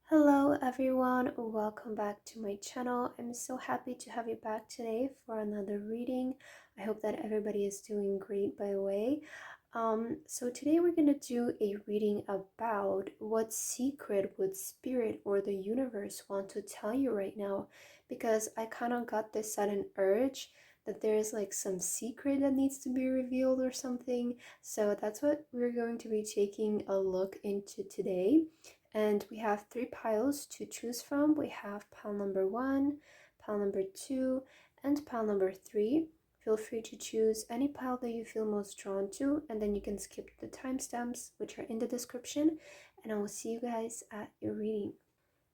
Hello everyone, welcome back to my channel. I'm so happy to have you back today for another reading. I hope that everybody is doing great by the way. So today we're going to do a reading about what secret would spirit or the universe want to tell you right now, because I kind of got this sudden urge that there's like some secret that needs to be revealed or something. So that's what we're going to be taking a look into today. And we have three piles to choose from. We have pile number 1, pile number 2, and pile number 3. Feel free to choose any pile that you feel most drawn to, and then you can skip the timestamps, which are in the description, and I will see you guys at your reading.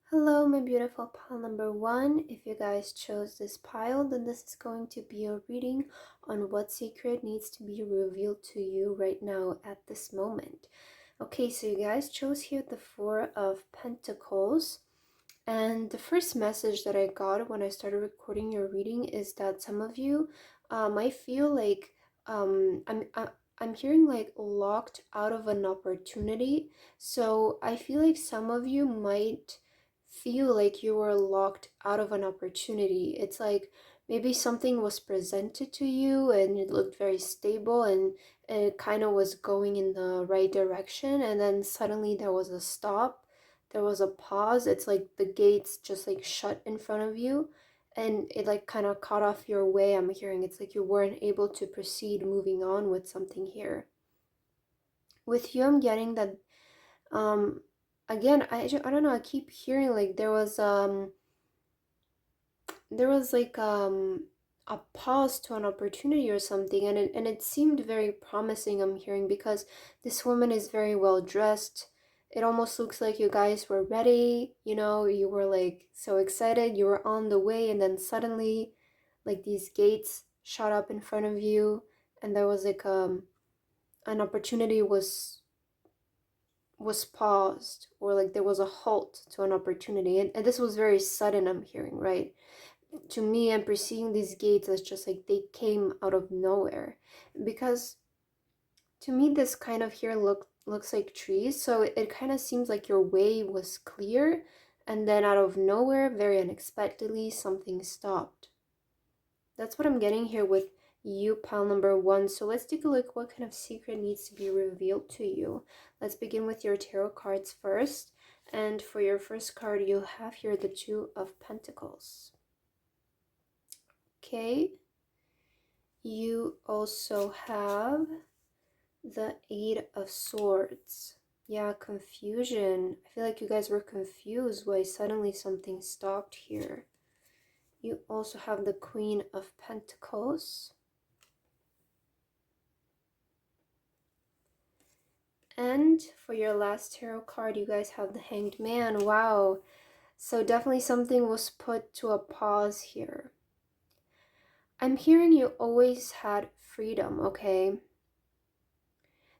Hello, my beautiful pile number 1. If you guys chose this pile, then this is going to be a reading on what secret needs to be revealed to you right now at this moment. Okay, so you guys chose here the Four of Pentacles, and the first message that I got when I started recording your reading is that some of you might feel like I'm hearing like locked out of an opportunity. So I feel like some of you might feel like you were locked out of an opportunity. It's like maybe something was presented to you and it looked very stable and it kind of was going in the right direction, and then suddenly there was a stop, there was a pause. It's like the gates just like shut in front of you and it like kind of cut off your way. I'm hearing it's like you weren't able to proceed moving on with something here. With you, I'm getting that again, I don't know, I keep hearing like there was like a pause to an opportunity or something, and it seemed very promising. I'm hearing because this woman is very well dressed. It almost looks like you guys were ready, you were like so excited, you were on the way, and then suddenly like these gates shot up in front of you, and there was like an opportunity was paused, or like there was a halt to an opportunity, and this was very sudden. I'm hearing, right? To me, I'm perceiving these gates as just like they came out of nowhere, because to me this kind of here looks like trees, so it kind of seems like your way was clear, and then out of nowhere, very unexpectedly, something stopped. That's what I'm getting here with you, pile number 1. So let's take a look what kind of secret needs to be revealed to you. Let's begin with your tarot cards first, and for your first card you have here the Two of Pentacles. Okay, you also have the Eight of Swords. Yeah, confusion. I feel like you guys were confused why suddenly something stopped here. You also have the Queen of Pentacles. And for your last tarot card, you guys have the Hanged Man. Wow. So definitely something was put to a pause here. I'm hearing you always had freedom, okay?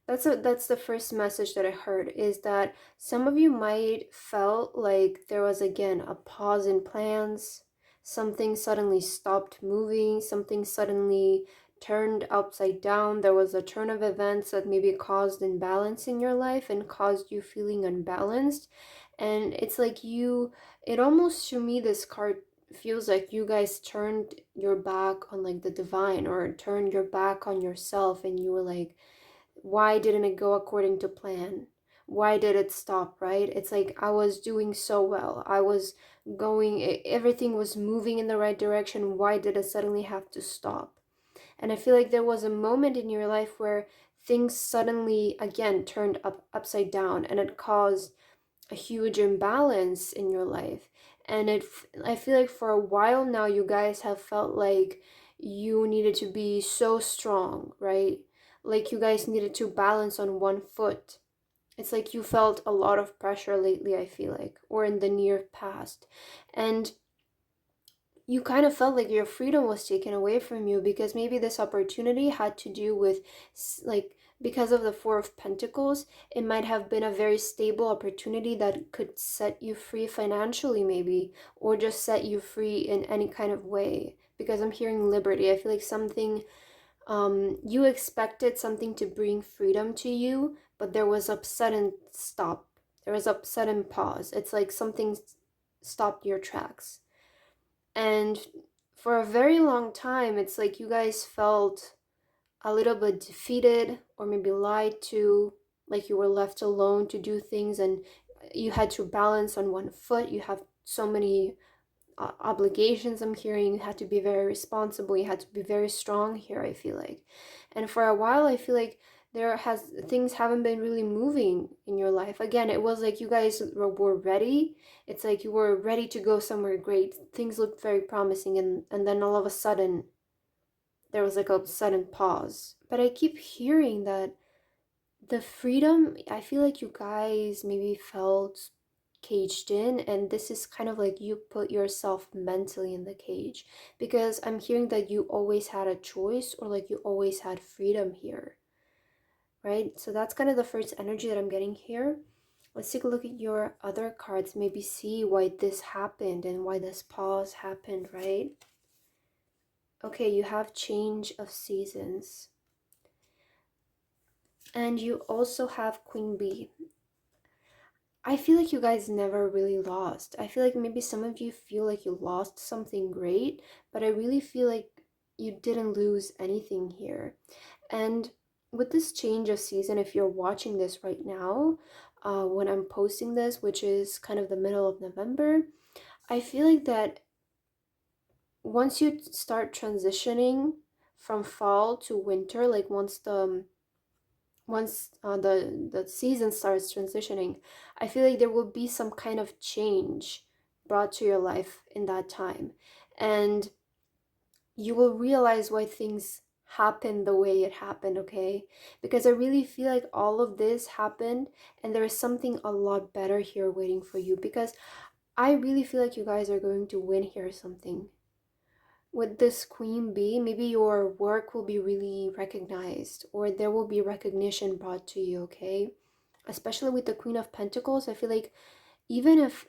That's the first message that I heard, is that some of you might felt like there was again a pause in plans. Something suddenly stopped moving, something suddenly turned upside down. There was a turn of events that maybe caused imbalance in your life and caused you feeling unbalanced. And it's like it almost, to me, this card feels like you guys turned your back on like the divine, or turned your back on yourself, and you were like, why didn't it go according to plan? Why did it stop, right? It's like I was doing so well. I was going, everything was moving in the right direction. Why did it suddenly have to stop? And I feel like there was a moment in your life where things suddenly again turned upside down, and it caused a huge imbalance in your life. And I feel like for a while now you guys have felt like you needed to be so strong, right? Like you guys needed to balance on one foot. It's like you felt a lot of pressure lately, I feel like, or in the near past. And you kind of felt like your freedom was taken away from you, because maybe this opportunity had to do with like, because of the Four of Pentacles, it might have been a very stable opportunity that could set you free financially maybe, or just set you free in any kind of way, because I'm hearing liberty. I feel like something you expected something to bring freedom to you, but there was a sudden stop, There was a sudden pause. It's like something stopped your tracks. And for a very long time, it's like you guys felt a little bit defeated or maybe lied to, like you were left alone to do things and you had to balance on one foot. You have so many obligations. I'm hearing you had to be very responsible, you had to be very strong here, I feel like. And for a while I feel like things haven't been really moving in your life. Again, it was like you guys were ready. It's like you were ready to go somewhere great, things looked very promising, and then all of a sudden there was like a sudden pause. But I keep hearing that the freedom, I feel like you guys maybe felt caged in, and this is kind of like you put yourself mentally in the cage, because I'm hearing that you always had a choice, or like you always had freedom here, right? So that's kind of the first energy that I'm getting here. Let's take a look at your other cards, maybe see why this happened and why this pause happened, right? Okay, you have change of seasons, and you also have Queen Bee. I feel like you guys never really lost. I feel like maybe some of you feel like you lost something great, but I really feel like you didn't lose anything here. And with this change of season, if you're watching this right now, when I'm posting this, which is kind of the middle of November, I feel like that once you start transitioning from fall to winter, like once the season starts transitioning, I feel like there will be some kind of change brought to your life in that time, and you will realize why things happened the way it happened. Okay, because I really feel like all of this happened and there is something a lot better here waiting for you, because I really feel like you guys are going to win here something. With this Queen Bee, maybe your work will be really recognized, or there will be recognition brought to you, okay? Especially with the Queen of Pentacles, I feel like even if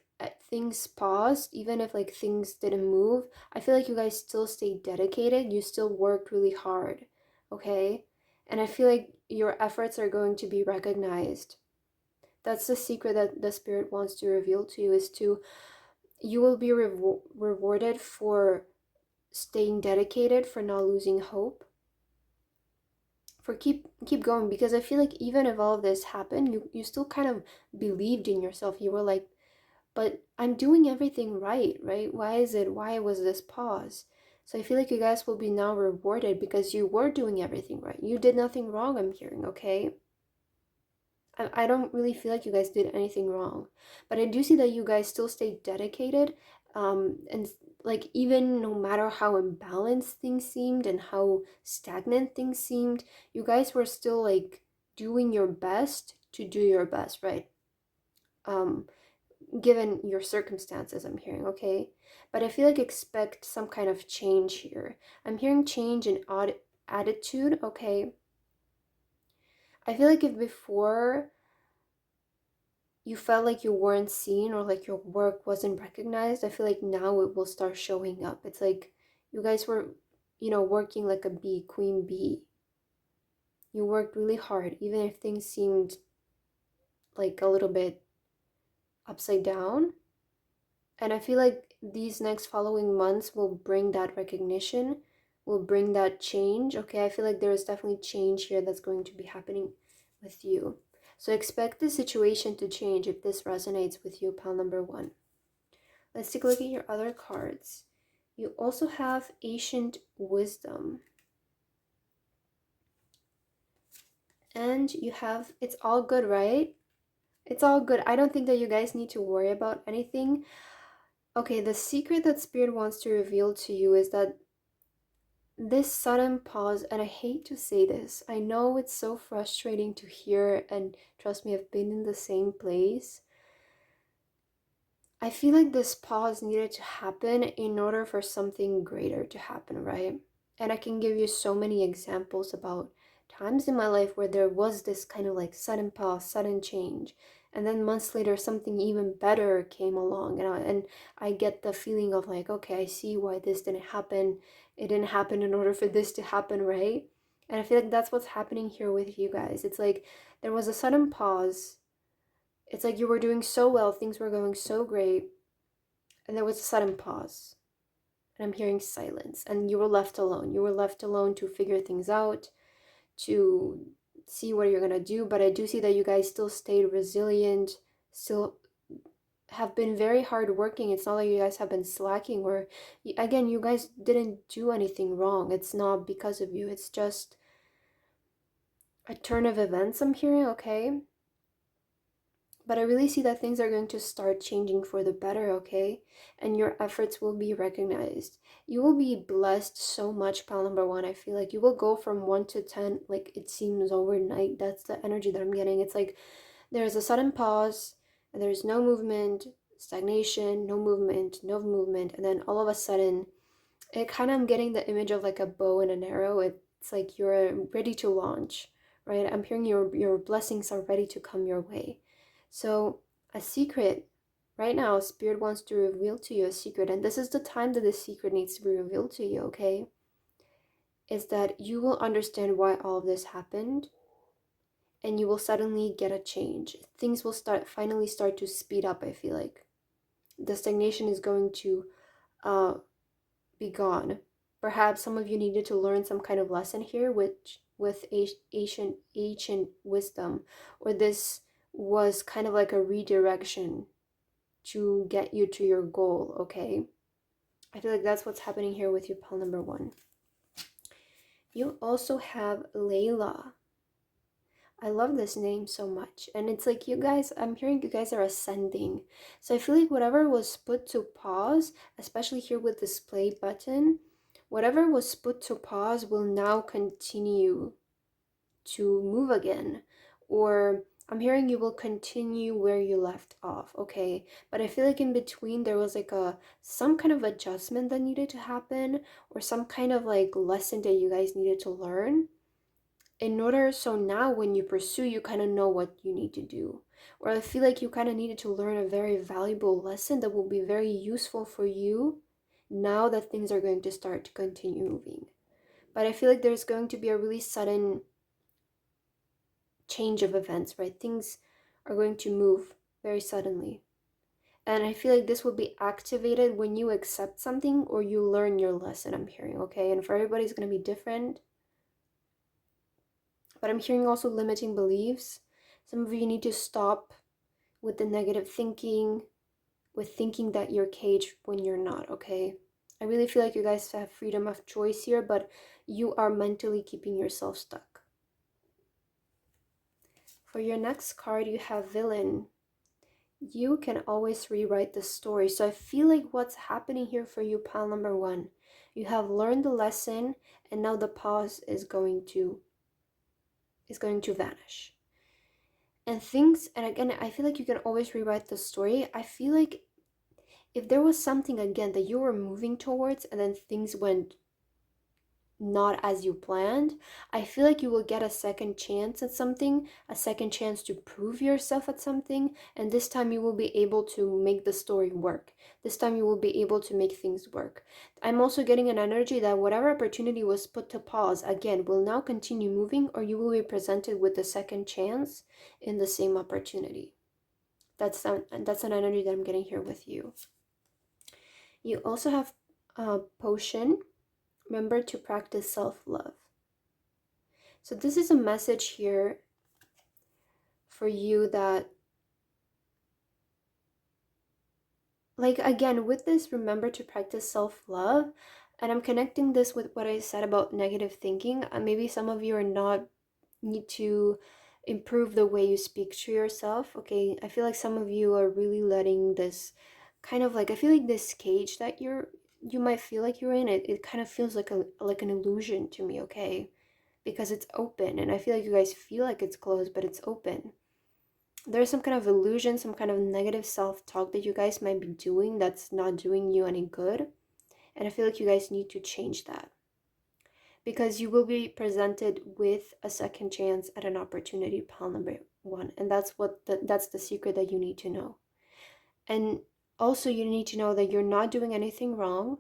things paused, even if like things didn't move, I feel like you guys still stayed dedicated, you still worked really hard, okay? And I feel like your efforts are going to be recognized. That's the secret that the Spirit wants to reveal to you, is to, you will be rewarded for staying dedicated, for not losing hope, for keep going, because I feel like even if all of this happened, you still kind of believed in yourself. You were like, but I'm doing everything right? Why was this pause? So I feel like you guys will be now rewarded because you were doing everything right. You did nothing wrong, I'm hearing, okay? I don't really feel like you guys did anything wrong, but I do see that you guys still stayed dedicated, and like even no matter how imbalanced things seemed and how stagnant things seemed, you guys were still like doing your best to do your best, right? Um, Given your circumstances, I'm hearing, okay? But I feel like expect some kind of change here. I'm hearing change in attitude, okay? I feel like if before you felt like you weren't seen or like your work wasn't recognized, I feel like now it will start showing up. It's like you guys were, working like a bee, queen bee. You worked really hard, even if things seemed like a little bit upside down. And I feel like these next following months will bring that recognition, will bring that change. Okay, I feel like there is definitely change here that's going to be happening with you. So expect the situation to change if this resonates with you, pal number one. Let's take a look at your other cards. You also have Ancient Wisdom. And you have It's All Good, right? It's all good. I don't think that you guys need to worry about anything. Okay, the secret that Spirit wants to reveal to you is that this sudden pause, and I hate to say this, I know it's so frustrating to hear, and trust me, I've been in the same place. I feel like this pause needed to happen in order for something greater to happen, right? And I can give you so many examples about times in my life where there was this kind of like sudden pause, sudden change, and then months later something even better came along, and I get the feeling of like, okay, I see why this didn't happen. It didn't happen in order for this to happen, right? And I feel like that's what's happening here with you guys. It's like there was a sudden pause, It's like you were doing so well, things were going so great, and there was a sudden pause. And I'm hearing silence, and you were left alone. You were left alone to figure things out, to see what you're gonna do. But I do see that you guys still stayed resilient, still have been very hardworking. It's not like you guys have been slacking, or again, you guys didn't do anything wrong. It's not because of you, it's just a turn of events I'm hearing, okay? But I really see that things are going to start changing for the better, okay? And your efforts will be recognized. You will be blessed so much, pal number one. I feel like you will go from 1 to 10, like it seems overnight. That's the energy that I'm getting. It's like there's a sudden pause, and there's no movement, stagnation, no movement, no movement, and then all of a sudden, it kind of, I'm getting the image of like a bow and an arrow. It's like you're ready to launch, right? I'm hearing your blessings are ready to come your way. So a secret right now, spirit wants to reveal to you a secret, and this is the time that this secret needs to be revealed to you, okay? Is that you will understand why all of this happened, and you will suddenly get a change. Things will finally start to speed up. I feel like the stagnation is going to uh be gone. Perhaps some of you needed to learn some kind of lesson here, which with ancient wisdom, or this was kind of like a redirection to get you to your goal, okay? I feel like that's what's happening here with your pal number one. You also have Layla. I love this name so much. And it's like you guys, I'm hearing you guys are ascending. So I feel like whatever was put to pause, especially here with this play button, whatever was put to pause will now continue to move again. Or I'm hearing you will continue where you left off, okay? But I feel like in between there was like some kind of adjustment that needed to happen, or some kind of like lesson that you guys needed to learn in order, so now when you pursue, you kind of know what you need to do. Or I feel like you kind of needed to learn a very valuable lesson that will be very useful for you now that things are going to start to continue moving. But I feel like there's going to be a really sudden change of events, right? Things are going to move very suddenly, and I feel like this will be activated when you accept something or you learn your lesson, I'm hearing, okay? And for everybody it's going to be different. But I'm hearing also limiting beliefs. Some of you need to stop with the negative thinking, with thinking that you're caged when you're not, okay? I really feel like you guys have freedom of choice here, but you are mentally keeping yourself stuck. For your next card, you have Villain. You can always rewrite the story. So I feel like what's happening here for you, pal number one, you have learned the lesson, and now the pause is going to vanish. And things, and again, I feel like you can always rewrite the story. I feel like if there was something again that you were moving towards and then things went not as you planned, I feel like you will get a second chance at something, a second chance to prove yourself at something, and this time you will be able to make the story work. This time you will be able to make things work. I'm also getting an energy that whatever opportunity was put to pause, again, will now continue moving, or you will be presented with a second chance in the same opportunity. That's an energy that I'm getting here with you. You also have a potion. Remember to practice self-love. So this is a message here for you that, like, again, with this, remember to practice self-love. And I'm connecting this with what I said about negative thinking. Maybe some of you are not need to improve the way you speak to yourself. Okay, I feel like some of you are really letting this kind of like, I feel like this cage that you might feel like you're in, it kind of feels like an illusion to me, okay? Because it's open, and I feel like you guys feel like it's closed, but it's open. There's some kind of illusion, some kind of negative self-talk that you guys might be doing that's not doing you any good. And I feel like you guys need to change that, because you will be presented with a second chance at an opportunity, pal number one. And that's the secret that you need to know. And also you need to know that you're not doing anything wrong,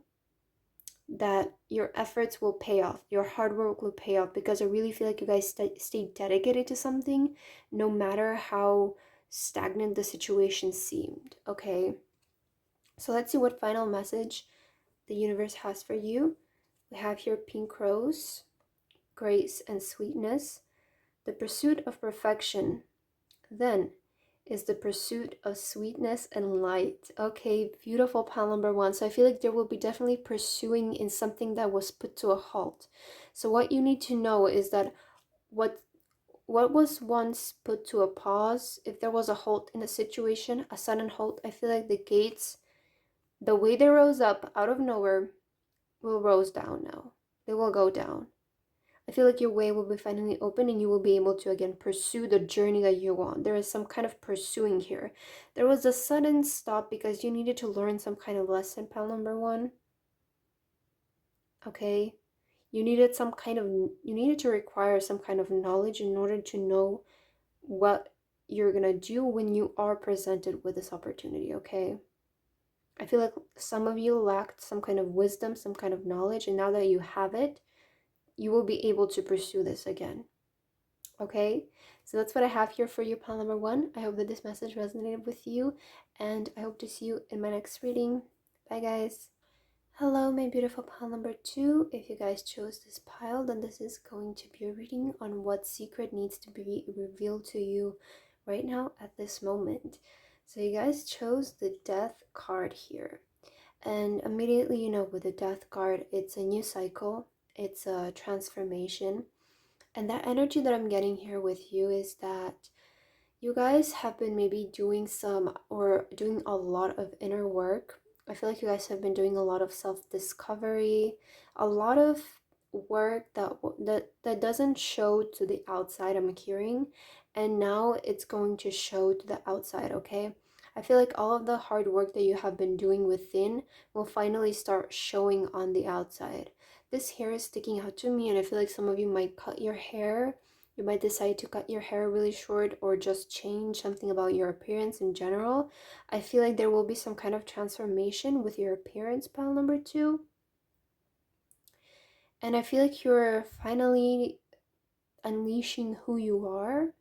that your efforts will pay off, your hard work will pay off, because I really feel like you guys stay dedicated to something, no matter how stagnant the situation seemed. Okay, so let's see what final message the universe has for you. We have here pink rose, grace and sweetness, the pursuit of perfection, then is the pursuit of sweetness and light. Okay, beautiful pile number one. So I feel like there will be definitely pursuing in something that was put to a halt. So what you need to know is that what what was once put to a pause, if there was a halt in a situation, a sudden halt, I feel like the gates, the way they rose up out of nowhere, will rose down now. They will go down. I feel like your way will be finally open and you will be able to again pursue the journey that you want. There is some kind of pursuing here. There was a sudden stop because you needed to learn some kind of lesson, pal number one. Okay? You needed to require some kind of knowledge in order to know what you're gonna do when you are presented with this opportunity, okay? I feel like some of you lacked some kind of wisdom, some kind of knowledge, and now that you have it, you will be able to pursue this again. Okay, so that's what I have here for you, pile number one. I hope that this message resonated with you, and I hope to see you in my next reading. Bye, guys. Hello, my beautiful pile number two. If you guys chose this pile, then this is going to be a reading on what secret needs to be revealed to you right now at this moment. So you guys chose the Death card here. And immediately, with the Death card, it's a new cycle, it's a transformation. And that energy that I'm getting here with you is that you guys have been maybe doing a lot of inner work. I feel like you guys have been doing a lot of self-discovery, a lot of work that doesn't show to the outside, I'm hearing, and now it's going to show to the outside, okay? I feel like all of the hard work that you have been doing within will finally start showing on the outside. This hair is sticking out to me, and I feel like some of you might cut your hair. You might decide to cut your hair really short or just change something about your appearance in general. I feel like there will be some kind of transformation with your appearance, pile number two. And I feel like you're finally unleashing who you are.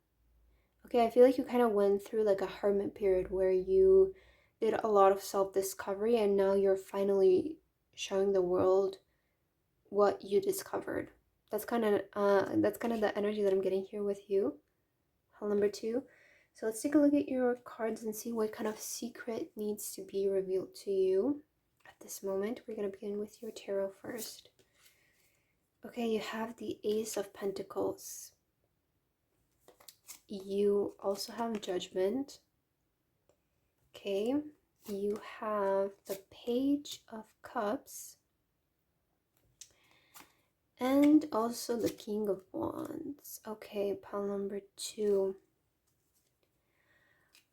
Okay, I feel like you kind of went through like a hermit period where you did a lot of self-discovery, and now you're finally showing the world what you discovered. That's kind of the energy that I'm getting here with you. Pile number two. So let's take a look at your cards and see what kind of secret needs to be revealed to you at this moment. We're going to begin with your tarot first. Okay, you have the Ace of Pentacles. You also have Judgment. Okay, you have the Page of Cups. And also the King of Wands. Okay, pile number two.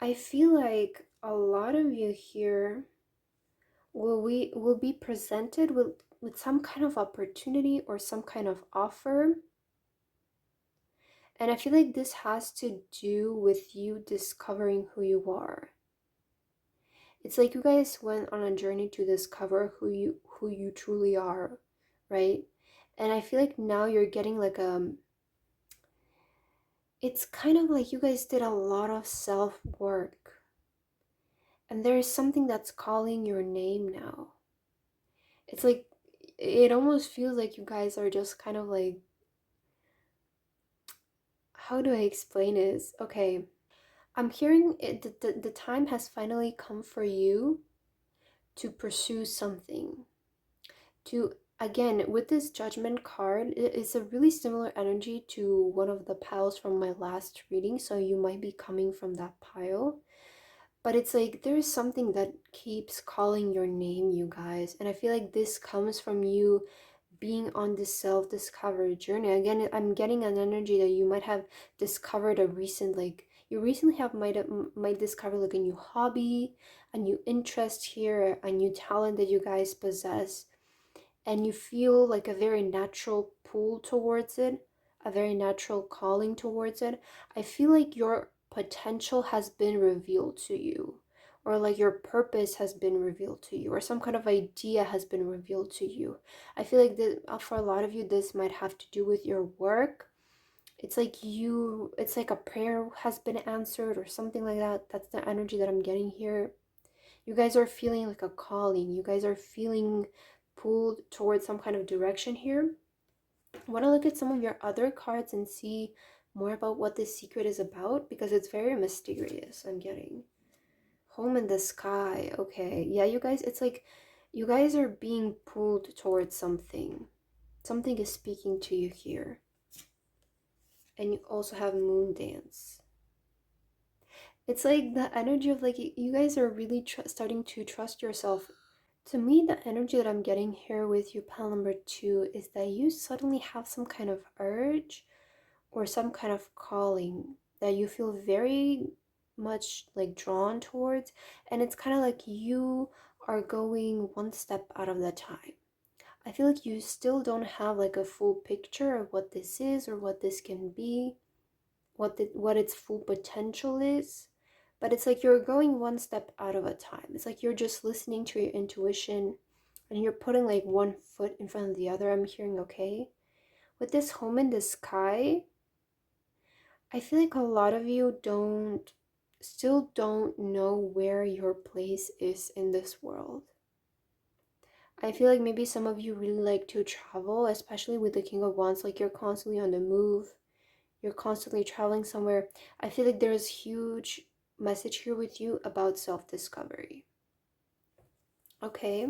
I feel like a lot of you here will be presented with some kind of opportunity or some kind of offer. And I feel like this has to do with you discovering who you are. It's like you guys went on a journey to discover who you truly are, right? And I feel like now you're getting like it's kind of like you guys did a lot of self-work. And there is something that's calling your name now. It's like, it almost feels like you guys are just kind of like, how do I explain this? Okay, I'm hearing it, the time has finally come for you to pursue something. To, again, with this Judgment card, it's a really similar energy to one of the piles from my last reading, so you might be coming from that pile. But it's like there's something that keeps calling your name, you guys. And I feel like this comes from you being on this self-discovery journey. Again, I'm getting an energy that you might have discovered you recently might discover like a new hobby, a new interest here, a new talent that you guys possess. And you feel like a very natural pull towards it, a very natural calling towards it. I feel like your potential has been revealed to you, or like your purpose has been revealed to you, or some kind of idea has been revealed to you. I feel like for a lot of you, this might have to do with your work. It's like it's like a prayer has been answered or something like that. That's the energy that I'm getting here. You guys are feeling like a calling. You guys are feeling pulled towards some kind of direction here. I want to look at some of your other cards and see more about what this secret is about, because it's very mysterious. I'm getting home in the sky. Okay, yeah, you guys, it's like you guys are being pulled towards something. Something is speaking to you here. And you also have moon dance. It's like the energy of like you guys are really starting to trust yourself. To me, the energy that I'm getting here with you, pile number 2, is that you suddenly have some kind of urge or some kind of calling that you feel very much like drawn towards, and it's kind of like you are going one step out of the time. I feel like you still don't have like a full picture of what this is or what this can be, what its full potential is, but it's like you're going one step out of a time. It's like you're just listening to your intuition and you're putting like one foot in front of the other. I'm hearing, okay, with this home in the sky, I feel like a lot of you still don't know where your place is in this world. I feel like maybe some of you really like to travel, especially with the King of Wands, like you're constantly on the move, you're constantly traveling somewhere. I feel like there's huge message here with you about self-discovery. Okay,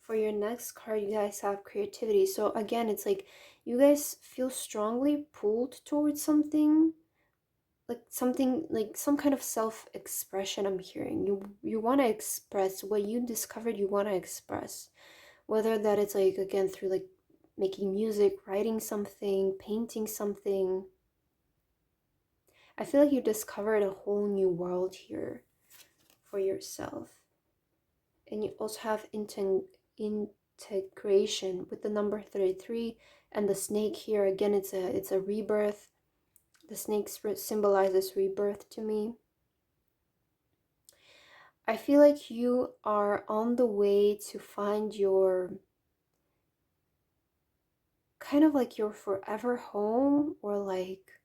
for your next card, you guys have creativity. So again, it's like you guys feel strongly pulled towards something, like some kind of self-expression. I'm hearing you want to express what you discovered. You want to express, whether that it's like again through like making music, writing something, painting something. I feel like you discovered a whole new world here for yourself. And you also have integration with the number 33 and the snake here. Again, it's a rebirth. The snake symbolizes rebirth to me. I feel like you are on the way to find your kind of like your forever home, or like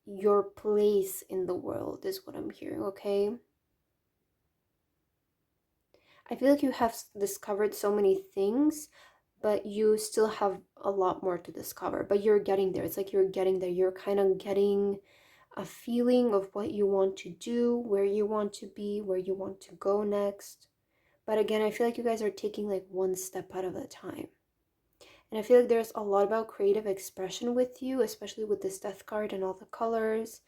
your place in the world is what I'm hearing, okay? I feel like you have discovered so many things, but you still have a lot more to discover, but you're getting there. It's like you're getting there. You're kind of getting a feeling of what you want to do, where you want to be, where you want to go next. But again, I feel like you guys are taking like one step out of a time. And I feel like there's a lot about creative expression with you, especially with this death card and all the colors.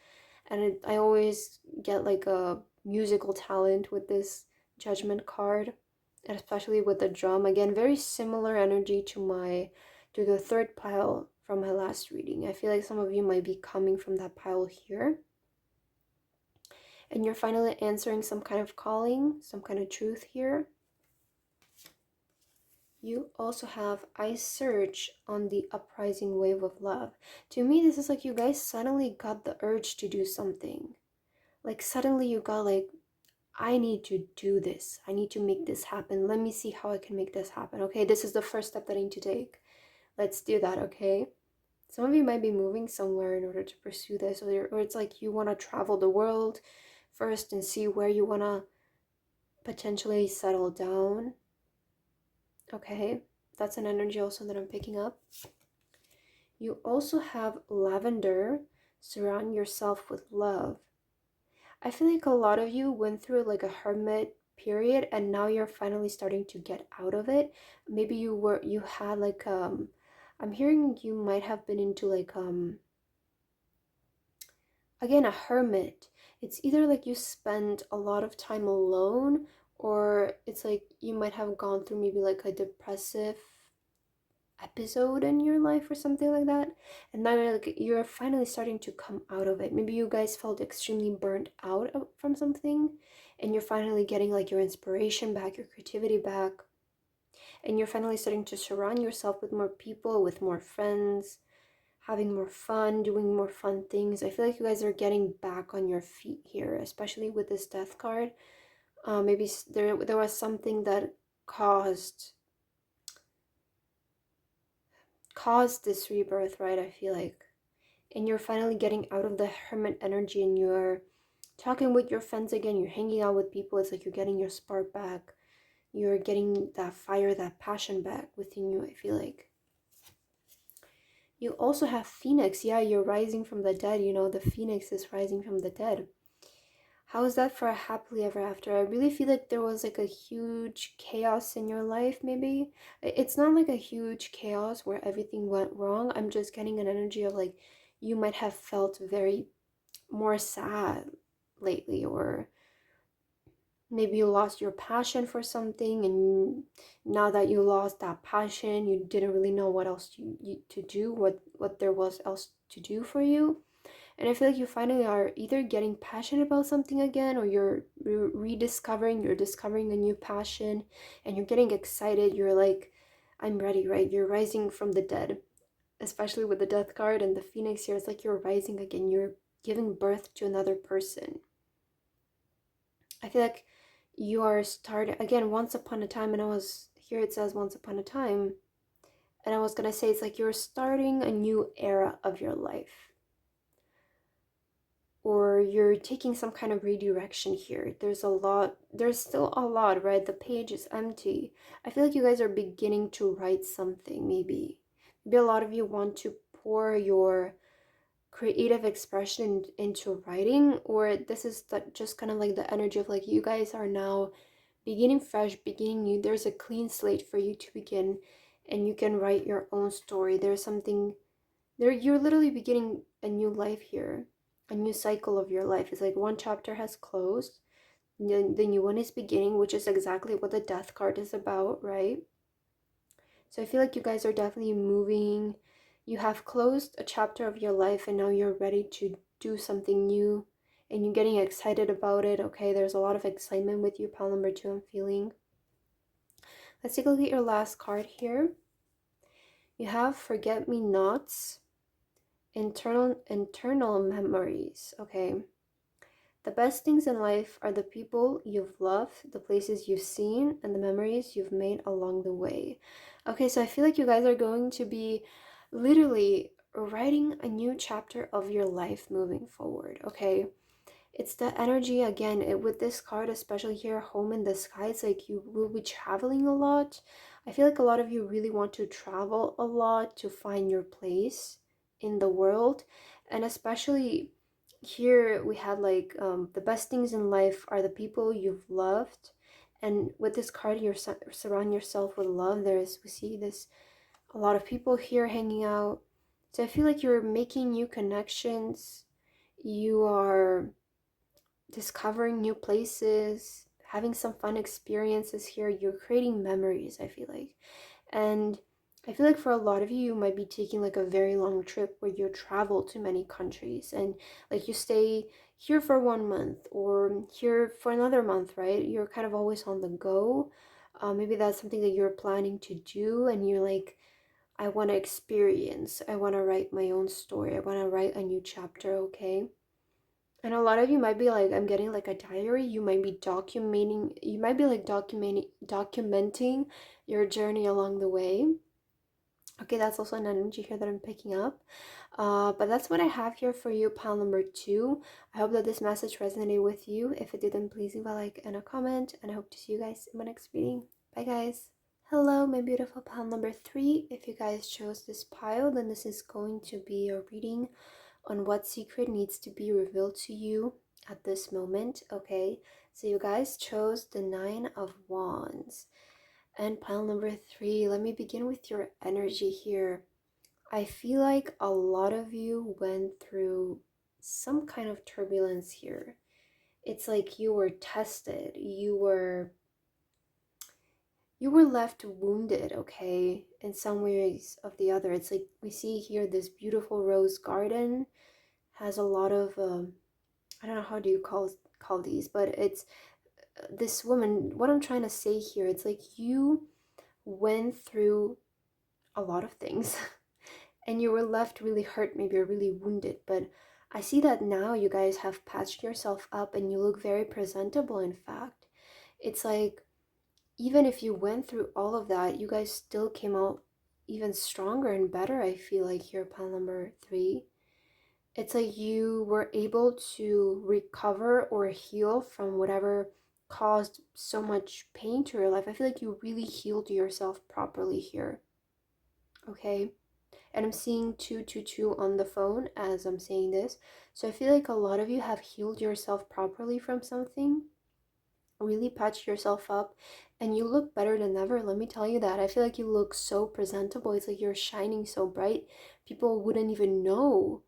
And I always get like a musical talent with this judgment card, and especially with the drum. Again, very similar energy to the third pile from my last reading. I feel like some of you might be coming from that pile here. And you're finally answering some kind of calling, some kind of truth here. You also have I search on the uprising wave of love. To me, this is like you guys suddenly got the urge to do something. Like suddenly you got like, I need to do this. I need to make this happen. Let me see how I can make this happen. Okay, this is the first step that I need to take. Let's do that, okay? Some of you might be moving somewhere in order to pursue this, or it's like you want to travel the world first and see where you want to potentially settle down. Okay, that's an energy also that I'm picking up. You also have lavender, surround yourself with love. I feel like a lot of you went through like a hermit period and now you're finally starting to get out of it. Maybe you had like I'm hearing you might have been into like again a hermit. It's either like you spend a lot of time alone, or it's like you might have gone through maybe like a depressive episode in your life or something like that, and now you're finally starting to come out of it. Maybe you guys felt extremely burnt out from something, and you're finally getting like your inspiration back, your creativity back, and you're finally starting to surround yourself with more people, with more friends, having more fun, doing more fun things. I feel like you guys are getting back on your feet here, especially with this death card. Maybe there was something that caused caused this rebirth, right? I feel like. And you're finally getting out of the hermit energy and you're talking with your friends again. You're hanging out with people. It's like you're getting your spark back. You're getting that fire, that passion back within you, I feel like. You also have Phoenix. Yeah, you're rising from the dead. You know, the Phoenix is rising from the dead. How is that for a happily ever after? I really feel like there was like a huge chaos in your life, maybe. It's not like a huge chaos where everything went wrong. I'm just getting an energy of like you might have felt very more sad lately, or maybe you lost your passion for something, and now that you lost that passion, you didn't really know what else to do, what there was else to do for you. And I feel like you finally are either getting passionate about something again, or you're discovering a new passion, and you're getting excited. You're like, I'm ready, right? You're rising from the dead, especially with the death card and the phoenix here. It's like you're rising again. You're giving birth to another person. I feel like you are starting again once upon a time, and I was here, it says once upon a time, and I was gonna say it's like you're starting a new era of your life, or you're taking some kind of redirection here. There's still a lot, right? The page is empty. I feel like you guys are beginning to write something. Maybe a lot of you want to pour your creative expression into writing, or this is just kind of like the energy of like you guys are now beginning fresh, beginning new. There's a clean slate for you to begin, and you can write your own story. There's something there, you're literally beginning a new life here, a new cycle of your life. It's like one chapter has closed, the new one is beginning, which is exactly what the death card is about, right? So I feel like you guys are definitely moving. You have closed a chapter of your life, and now you're ready to do something new, and you're getting excited about it. Okay, there's a lot of excitement with you, pile number 2, I'm feeling. Let's take a look at your last card here. You have forget-me-nots, internal memories. Okay, the best things in life are the people you've loved, the places you've seen, and the memories you've made along the way. Okay, so I feel like you guys are going to be literally writing a new chapter of your life moving forward. Okay, it's the energy again with this card, especially here, home in the sky. It's like you will be traveling a lot. I feel like a lot of you really want to travel a lot to find your place in the world. And especially here we had like the best things in life are the people you've loved. And with this card, you surround yourself with love. We see this, a lot of people here hanging out. So I feel like you're making new connections. You are discovering new places, having some fun experiences here. You're creating memories, I feel like. And I feel like for a lot of you, you might be taking like a very long trip where you travel to many countries, and like you stay here for 1 month or here for another month, right? You're kind of always on the go. Maybe that's something that you're planning to do, and you're like, I want to experience, I want to write my own story, I want to write a new chapter, okay? And a lot of you might be like, I'm getting like a diary. You might be documenting, you might be like documenting your journey along the way. Okay, that's also an energy here that I'm picking up. But that's what I have here for you, pile number 2. I hope that this message resonated with you. If it didn't, please leave a like and a comment. And I hope to see you guys in my next reading. Bye, guys. Hello, my beautiful pile number 3. If you guys chose this pile, then this is going to be a reading on what secret needs to be revealed to you at this moment. Okay, so you guys chose the 9 of Wands and pile number 3. Let me begin with your energy here. I feel like a lot of you went through some kind of turbulence here. It's like you were tested, you were left wounded, okay, in some ways of the other. It's like we see here this beautiful rose garden has a lot of I don't know, how do you call these, but it's this woman. What I'm trying to say here, it's like you went through a lot of things and you were left really hurt, maybe you're really wounded, but I see that now you guys have patched yourself up and you look very presentable. In fact, it's like even if you went through all of that, you guys still came out even stronger and better, I feel like here, pile number 3. It's like you were able to recover or heal from whatever caused so much pain to your life. I feel like you really healed yourself properly here. Okay? And I'm seeing 222 on the phone as I'm saying this. So I feel like a lot of you have healed yourself properly from something, really patched yourself up, and you look better than ever. Let me tell you that. I feel like you look so presentable. It's like you're shining so bright. People wouldn't even know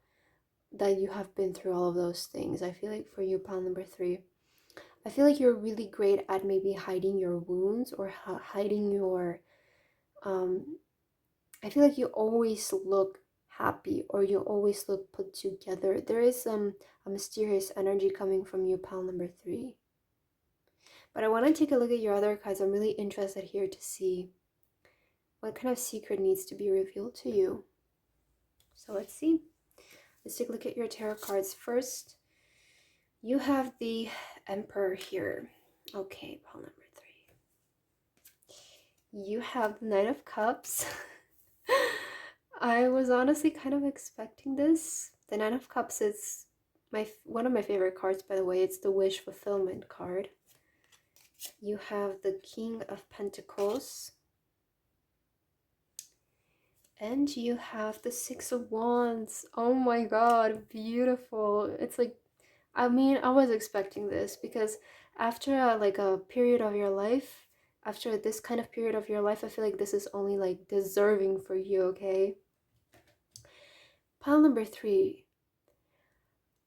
that you have been through all of those things. I feel like for you, pile number 3, I feel like you're really great at maybe hiding your wounds or hiding your um I feel like you always look happy or you always look put together. There is a mysterious energy coming from you, pile number 3. But I want to take a look at your other cards. I'm really interested here to see what kind of secret needs to be revealed to you. So let's see. Let's take a look at your tarot cards first. You have the Emperor here. Okay, pile number 3. You have the Knight of Cups. I was honestly kind of expecting this. The Nine of Cups is one of my favorite cards, by the way. It's the wish fulfillment card. You have the King of Pentacles. And you have the Six of Wands. Oh my god, beautiful. It's like, I mean, I was expecting this because after like a period of your life, after this kind of period of your life, I feel like this is only like deserving for you, okay? Pile number 3.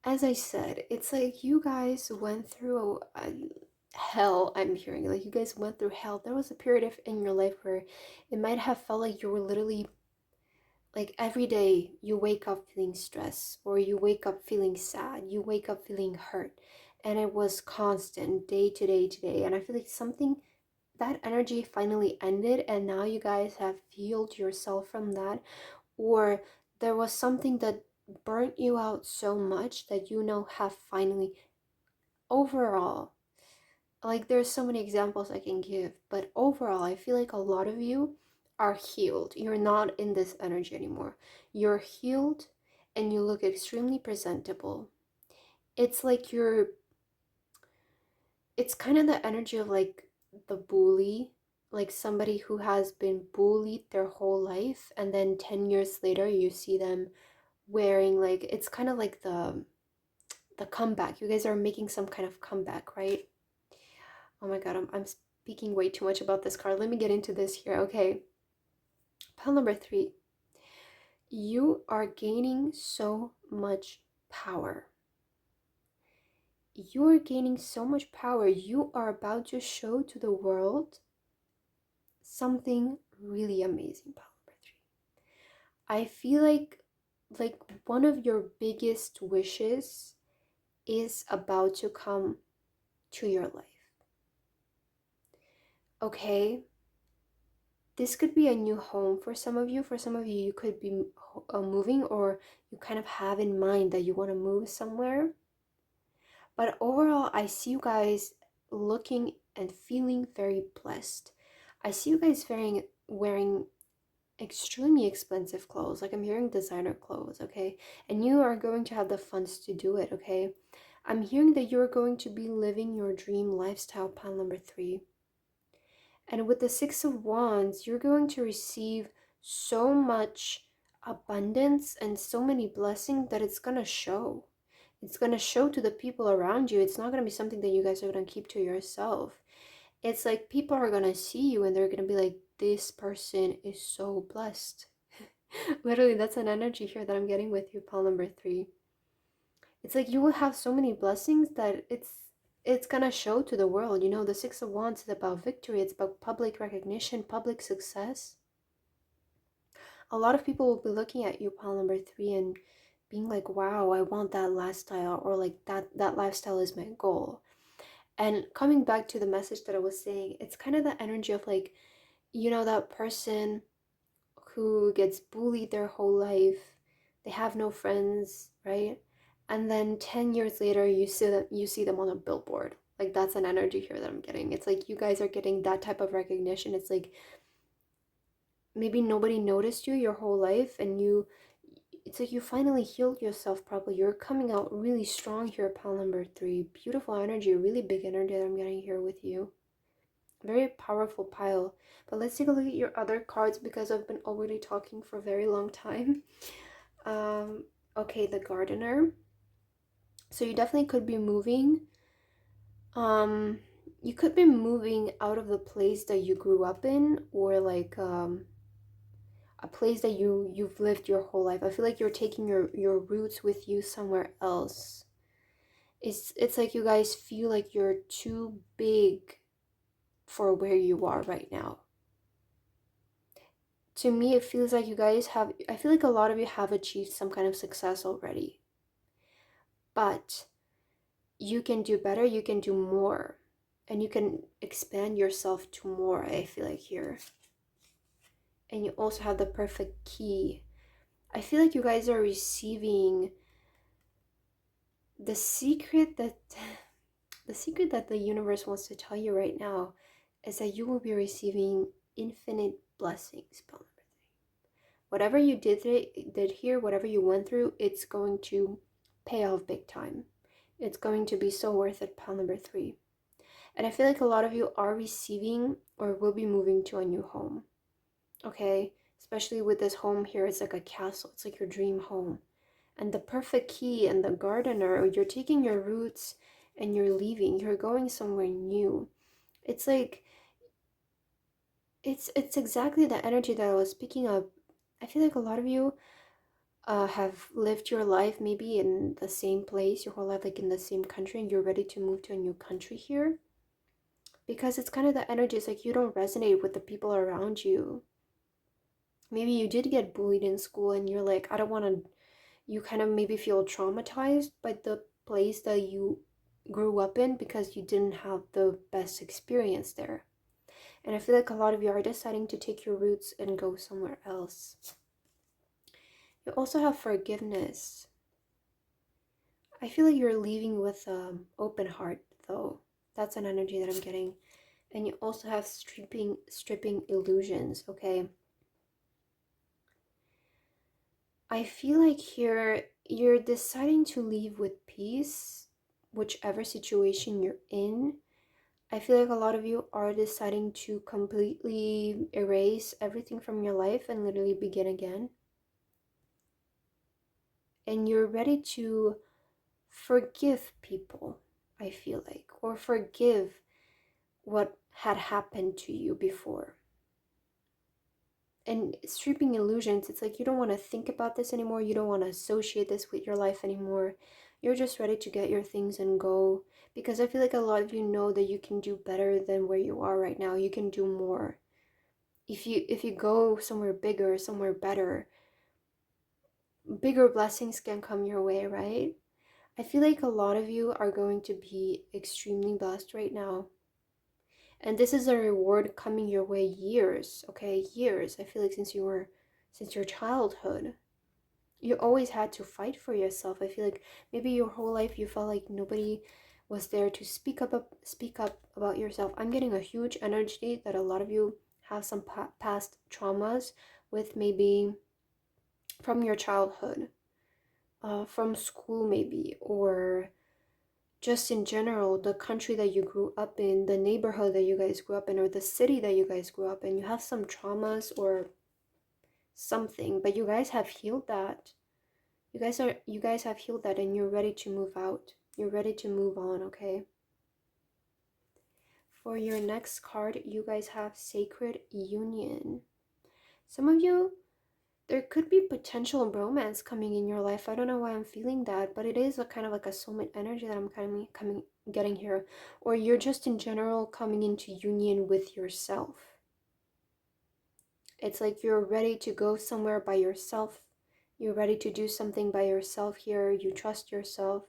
As I said, it's like you guys went through hell. I'm hearing like you guys went through hell. There was a period in your life where it might have felt like you were literally like every day you wake up feeling stressed or you wake up feeling sad, you wake up feeling hurt, and it was constant day to day to day. And I feel like something, that energy finally ended and now you guys have healed yourself from that, or there was something that burnt you out so much that you now have finally, overall, like there's so many examples I can give, but overall I feel like a lot of you are healed. You're not in this energy anymore. You're healed and you look extremely presentable. It's like it's kind of the energy of like the bully, like somebody who has been bullied their whole life and then 10 years later you see them wearing, like, it's kind of like the comeback. You guys are making some kind of comeback, right? Oh my god, I'm speaking way too much about this card. Let me get into this here. Okay, pile number 3. You are gaining so much power. You are gaining so much power. You are about to show to the world something really amazing, pile number 3. I feel like one of your biggest wishes is about to come to your life. Okay, this could be a new home for some of you. For some of you, you could be moving, or you kind of have in mind that you want to move somewhere. But overall, I see you guys looking and feeling very blessed. I see you guys wearing extremely expensive clothes. Like I'm hearing designer clothes, okay? And you are going to have the funds to do it, okay? I'm hearing that you're going to be living your dream lifestyle, pile number 3. And with the Six of Wands, you're going to receive so much abundance and so many blessings that it's going to show. It's going to show to the people around you. It's not going to be something that you guys are going to keep to yourself. It's like people are going to see you and they're going to be like, this person is so blessed. Literally, that's an energy here that I'm getting with you, pile number 3. It's like you will have so many blessings that it's gonna show to the world. You know, the Six of Wands is about victory. It's about public recognition, public success. A lot of people will be looking at you, pile number 3, and being like, wow, I want that lifestyle, or like that lifestyle is my goal. And coming back to the message that I was saying, it's kind of the energy of like, you know, that person who gets bullied their whole life, they have no friends, right? And then 10 years later you see them on a billboard. Like that's an energy here that I'm getting. It's like you guys are getting that type of recognition. It's like maybe nobody noticed you your whole life, and it's like you finally healed yourself properly. You're coming out really strong here, pile number 3. Beautiful energy, really big energy that I'm getting here with you. Very powerful pile. But let's take a look at your other cards, because I've been already talking for a very long time. Okay, the gardener. So you definitely could be moving. Um, you could be moving out of the place that you grew up in, or like a place that you've lived your whole life. I feel like you're taking your roots with you somewhere else. It's like you guys feel like you're too big for where you are right now. To me, it feels like you guys have, I feel like a lot of you have achieved some kind of success already. But you can do better, you can do more, and you can expand yourself to more, I feel like here. And you also have the perfect key. I feel like you guys are receiving the secret that the universe wants to tell you right now is that you will be receiving infinite blessings. Whatever you did here, whatever you went through, it's going to pay off big time. It's going to be so worth it, pile number 3. And I feel like a lot of you are receiving or will be moving to a new home. Okay? Especially with this home here, it's like a castle. It's like your dream home. And the perfect key and the gardener, you're taking your roots and you're leaving. You're going somewhere new. It's like it's exactly the energy that I was speaking of. I feel like a lot of you have lived your life maybe in the same place your whole life, like in the same country, and you're ready to move to a new country here, because it's kind of the energy. It's like you don't resonate with the people around you. Maybe you did get bullied in school and you're like, I don't want to, you kind of maybe feel traumatized by the place that you grew up in because you didn't have the best experience there. And I feel like a lot of you are deciding to take your roots and go somewhere else. You also have forgiveness. I feel like you're leaving with an open heart, though. That's an energy that I'm getting. And you also have stripping illusions, okay? I feel like here you're deciding to leave with peace, whichever situation you're in. I feel like a lot of you are deciding to completely erase everything from your life and literally begin again. And you're ready to forgive people, I feel like, or forgive what had happened to you before. And stripping illusions, it's like you don't want to think about this anymore. You don't want to associate this with your life anymore. You're just ready to get your things and go, because I feel like a lot of you know that you can do better than where you are right now. You can do more. If you go somewhere bigger, somewhere better, bigger blessings can come your way, right? I feel like a lot of you are going to be extremely blessed right now. And this is a reward coming your way years, okay? Years. I feel like since your childhood, you always had to fight for yourself. I feel like maybe your whole life you felt like nobody was there to speak up about yourself. I'm getting a huge energy that a lot of you have some past traumas with, maybe from your childhood, from school maybe, or just in general, the country that you grew up in, the neighborhood that you guys grew up in, or the city that you guys grew up in. You have some traumas or something, but you guys have healed that. You guys have healed that, and you're ready to move out. You're ready to move on, okay? For your next card, you guys have Sacred Union. Some of you, there could be potential romance coming in your life. I don't know why I'm feeling that, but it is a kind of like a soulmate energy that I'm kind of coming getting here. Or you're just in general coming into union with yourself. It's like you're ready to go somewhere by yourself. You're ready to do something by yourself here. You trust yourself.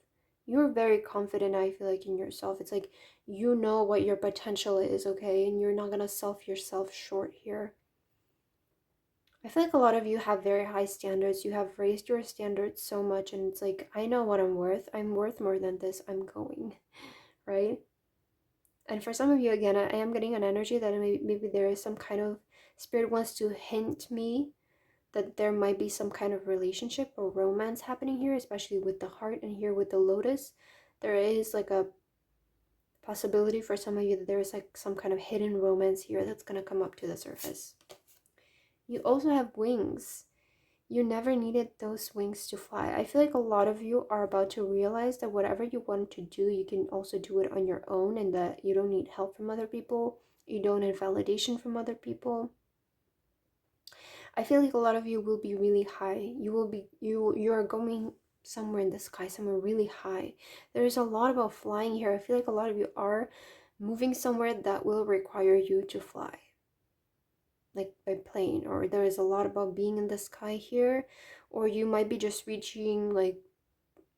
You're very confident, I feel like, in yourself. It's like you know what your potential is, okay? And you're not going to self yourself short here. I feel like a lot of you have very high standards. You have raised your standards so much, and it's like, I know what I'm worth. I'm worth more than this. I'm going, right? And for some of you, again, I am getting an energy that maybe there is some kind of Spirit wants to hint me that there might be some kind of relationship or romance happening here, especially with the heart, and here with the lotus. There is like a possibility for some of you that there is like some kind of hidden romance here that's going to come up to the surface. You also have wings. You never needed those wings to fly. I feel like a lot of you are about to realize that whatever you want to do, you can also do it on your own, and that you don't need help from other people. You don't need validation from other people. I feel like a lot of you will be really high. You are going somewhere in the sky, somewhere really high. There is a lot about flying here. I feel like a lot of you are moving somewhere that will require you to fly, like by plane, or there is a lot about being in the sky here, or you might be just reaching, like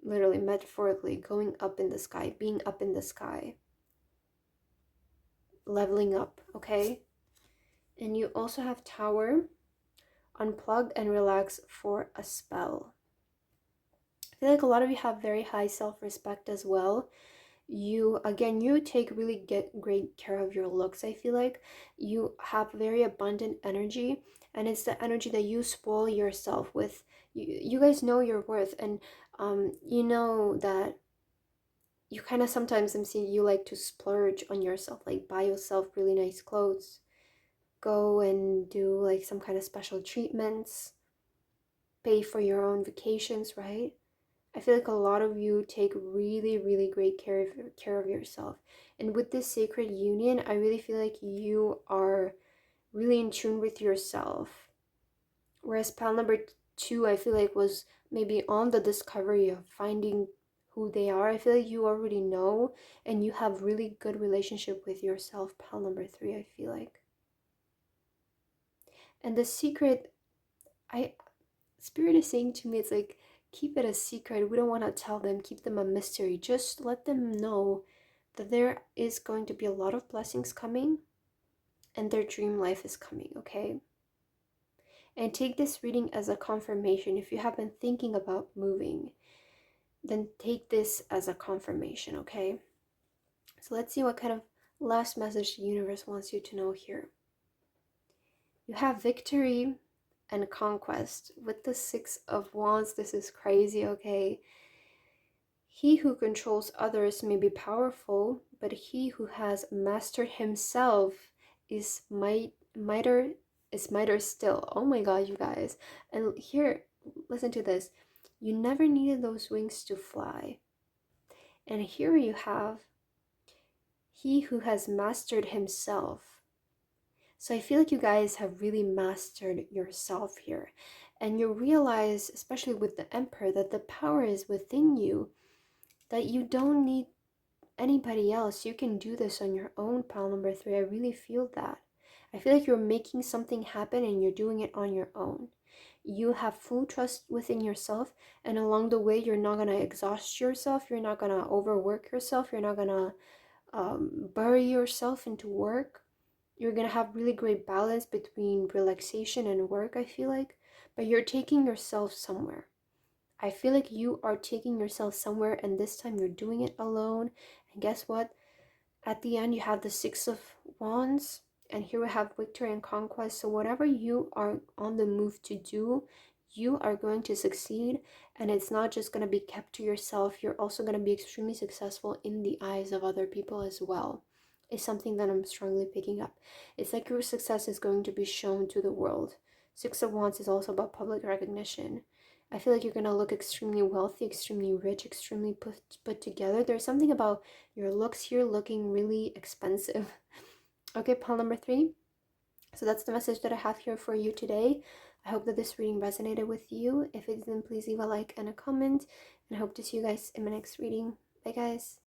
literally metaphorically, going up in the sky, being up in the sky, leveling up, okay? And you also have Tower, unplug and relax for a spell. I feel like a lot of you have very high self-respect as well. You take really great care of your looks. I feel like you have very abundant energy, and it's the energy that you spoil yourself with. You guys know your worth, and you know that you kind of sometimes, I'm seeing you like to splurge on yourself, like buy yourself really nice clothes, go and do like some kind of special treatments, pay for your own vacations, right? I feel like a lot of you take really, really great care of yourself. And with this sacred union, I really feel like you are really in tune with yourself. Whereas pal number 2, I feel like was maybe on the discovery of finding who they are. I feel like you already know, and you have really good relationship with yourself, pal number 3, I feel like. And the secret, Spirit is saying to me, it's like, keep it a secret. We don't want to tell them, keep them a mystery. Just let them know that there is going to be a lot of blessings coming, and their dream life is coming, okay? And take this reading as a confirmation. If you have been thinking about moving, then take this as a confirmation, okay? So let's see what kind of last message the universe wants you to know here. You have victory and conquest with the 6 of Wands. This is crazy, okay? He who controls others may be powerful, but he who has mastered himself is mightier still. Oh my god, you guys. And here, listen to this. You never needed those wings to fly. And here you have he who has mastered himself. So I feel like you guys have really mastered yourself here. And you realize, especially with the Emperor, that the power is within you, that you don't need anybody else. You can do this on your own, pal number 3. I really feel that. I feel like you're making something happen and you're doing it on your own. You have full trust within yourself, and along the way, you're not going to exhaust yourself. You're not going to overwork yourself. You're not going to bury yourself into work. You're going to have really great balance between relaxation and work, I feel like. But you're taking yourself somewhere. I feel like you are taking yourself somewhere, and this time you're doing it alone. And guess what? At the end, you have the 6 of Wands, and here we have victory and conquest. So whatever you are on the move to do, you are going to succeed, and it's not just going to be kept to yourself. You're also going to be extremely successful in the eyes of other people as well. It's something that I'm strongly picking up. It's like your success is going to be shown to the world. 6 of Wands is also about public recognition. I feel like you're going to look extremely wealthy, extremely rich, extremely put together. There's something about your looks here looking really expensive. Okay, pile number 3. So that's the message that I have here for you today. I hope that this reading resonated with you. If it didn't, please leave a like and a comment. And I hope to see you guys in my next reading. Bye, guys.